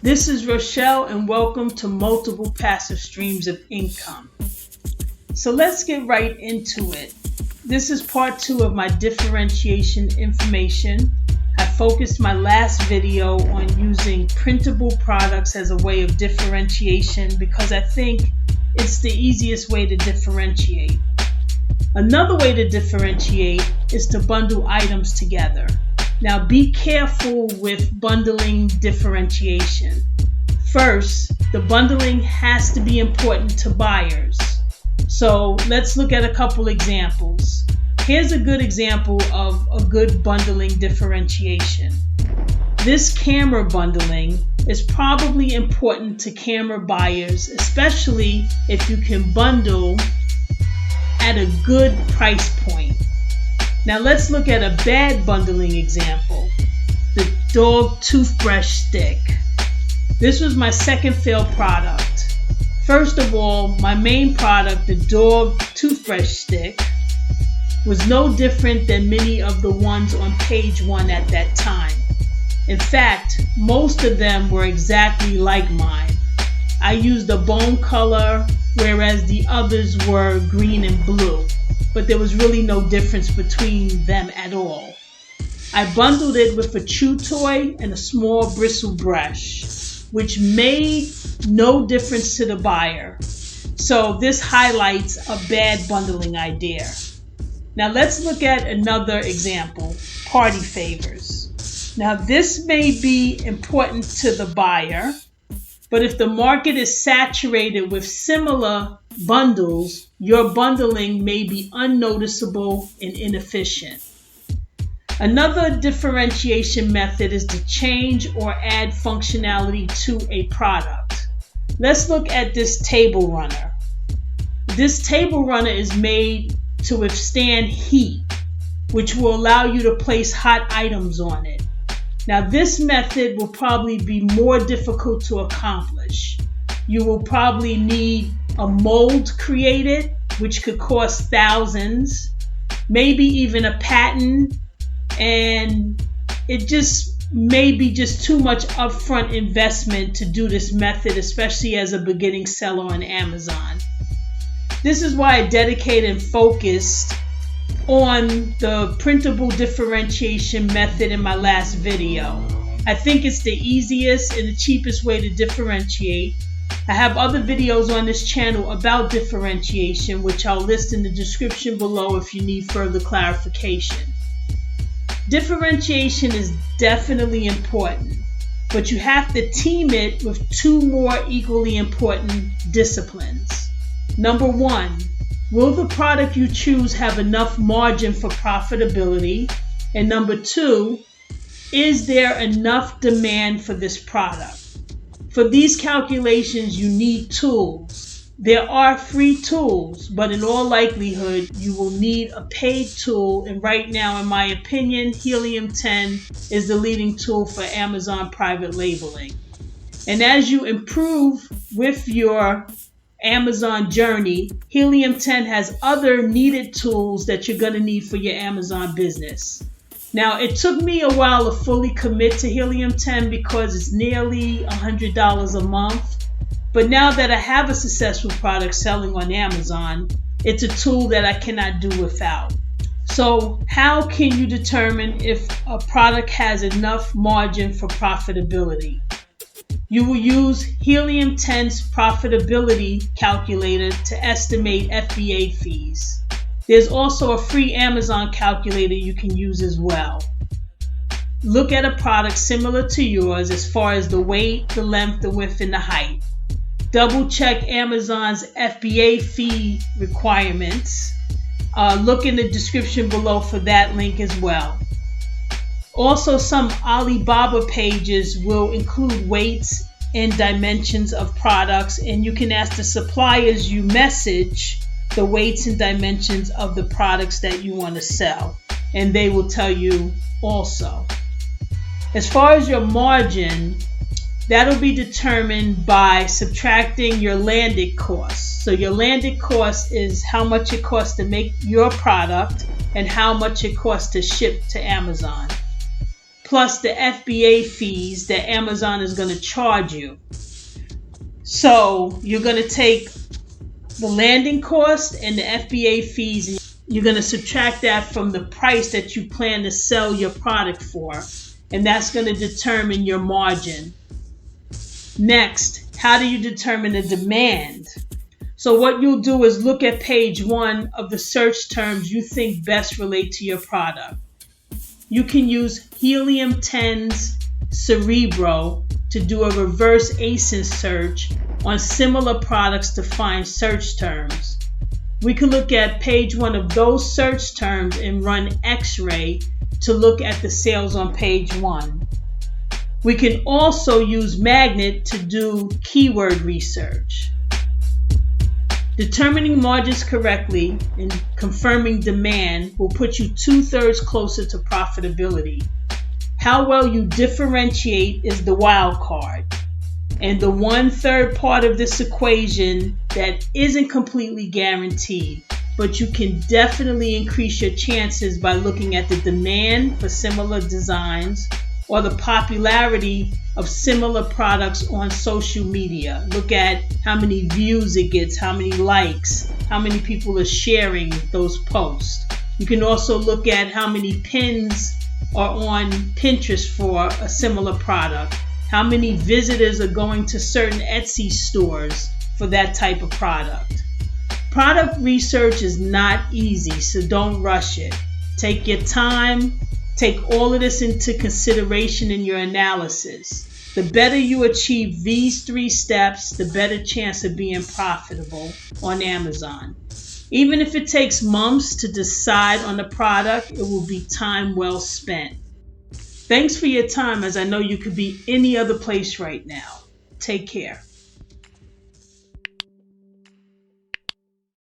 This is Rochelle and welcome to Multiple Passive Streams of Income. So let's get right into it. This is part 2 of my differentiation information. I focused my last video on using printable products as a way of differentiation because I think it's the easiest way to differentiate. Another way to differentiate is to bundle items together. Now be careful with bundling differentiation. First, the bundling has to be important to buyers. So let's look at a couple examples. Here's a good example of a good bundling differentiation. This camera bundling is probably important to camera buyers, especially if you can bundle at a good price point. Now let's look at a bad bundling example, the dog toothbrush stick. This was my second failed product. First of all, my main product, the dog toothbrush stick, was no different than many of the ones on page 1 at that time. In fact, most of them were exactly like mine. I used a bone color, whereas the others were green and blue. But there was really no difference between them at all. I bundled it with a chew toy and a small bristle brush, which made no difference to the buyer. So this highlights a bad bundling idea. Now let's look at another example, party favors. Now this may be important to the buyer, but if the market is saturated with similar bundles, your bundling may be unnoticeable and inefficient. Another differentiation method is to change or add functionality to a product. Let's look at this table runner. This table runner is made to withstand heat, which will allow you to place hot items on it. Now this method will probably be more difficult to accomplish. You will probably need a mold created, which could cost thousands, maybe even a patent, and it just may be just too much upfront investment to do this method, especially as a beginning seller on Amazon. This is why I dedicated and focused on the printable differentiation method in my last video. I think it's the easiest and the cheapest way to differentiate. I have other videos on this channel about differentiation, which I'll list in the description below if you need further clarification. Differentiation is definitely important, but you have to team it with 2 more equally important disciplines. Number 1, will the product you choose have enough margin for profitability? And number 2, is there enough demand for this product? For these calculations, you need tools. There are free tools, but in all likelihood, you will need a paid tool. And right now, in my opinion, Helium 10 is the leading tool for Amazon private labeling. And as you improve with your Amazon journey, Helium 10 has other needed tools that you're going to need for your Amazon business. Now, it took me a while to fully commit to Helium 10 because it's nearly $100 a month. But now that I have a successful product selling on Amazon, it's a tool that I cannot do without. So how can you determine if a product has enough margin for profitability? You will use Helium 10's profitability calculator to estimate FBA fees. There's also a free Amazon calculator you can use as well. Look at a product similar to yours as far as the weight, the length, the width, and the height. Double check Amazon's FBA fee requirements. Look in the description below for that link as well. Also, some Alibaba pages will include weights and dimensions of products, and you can ask the suppliers you message the weights and dimensions of the products that you want to sell, and they will tell you also. As far as your margin, that'll be determined by subtracting your landed cost. So your landed cost is how much it costs to make your product and how much it costs to ship to Amazon. plus the FBA fees that Amazon is going to charge you. So you're going to take the landing cost and the FBA fees, and you're going to subtract that from the price that you plan to sell your product for, and that's going to determine your margin. Next, how do you determine the demand? So what you'll do is look at page 1 of the search terms you think best relate to your product. You can use Helium-10's Cerebro to do a reverse ASIN search on similar products to find search terms. We can look at page 1 of those search terms and run X-ray to look at the sales on page 1. We can also use Magnet to do keyword research. Determining margins correctly and confirming demand will put you 2/3 closer to profitability. How well you differentiate is the wild card. And the 1/3 part of this equation that isn't completely guaranteed, but you can definitely increase your chances by looking at the demand for similar designs or the popularity of similar products on social media. Look at how many views it gets, how many likes, how many people are sharing those posts. You can also look at how many pins are on Pinterest for a similar product, how many visitors are going to certain Etsy stores for that type of product. Product research is not easy, so don't rush it. Take your time. Take all of this into consideration in your analysis. The better you achieve these 3 steps, the better chance of being profitable on Amazon. Even if it takes months to decide on the product, it will be time well spent. Thanks for your time, as I know you could be any other place right now. Take care.